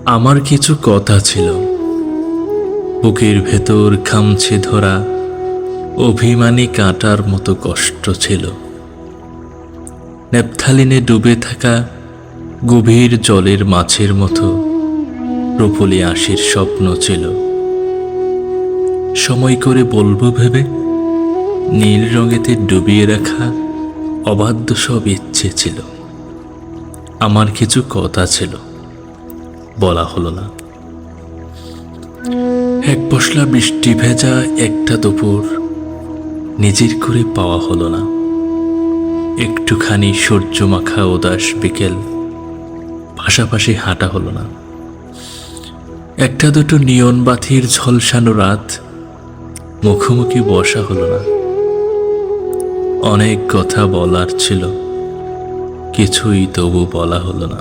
আমার কিছু কথা ছিল, বুকের ভেতর খামছে ধরা অভিমানী কাঁটার মতো কষ্ট ছিল। নেপথালিনে ডুবে থাকা গভীর জলের মাছের মতো প্রফুল্লি আশির স্বপ্ন ছিল। সময় করে বলবো ভেবে নীল রঙেতে ডুবিয়ে রাখা অবাধ্য সব ইচ্ছে ছিল। আমার কিছু কথা ছিল, বলা হলো না। এক পশলা বৃষ্টি ভেজা একটা দুপুর নিজের করে পাওয়া হলো না। একটুখানি সূর্য মাখা উদাস বিকেল পাশাপাশি হাঁটা হলো না। একটা দুটো নিয়ন বাতির ঝলসানো রাত মুখোমুখি বসা হলো না। অনেক কথা বলার ছিল, কিছুই তবু বলা হলো না।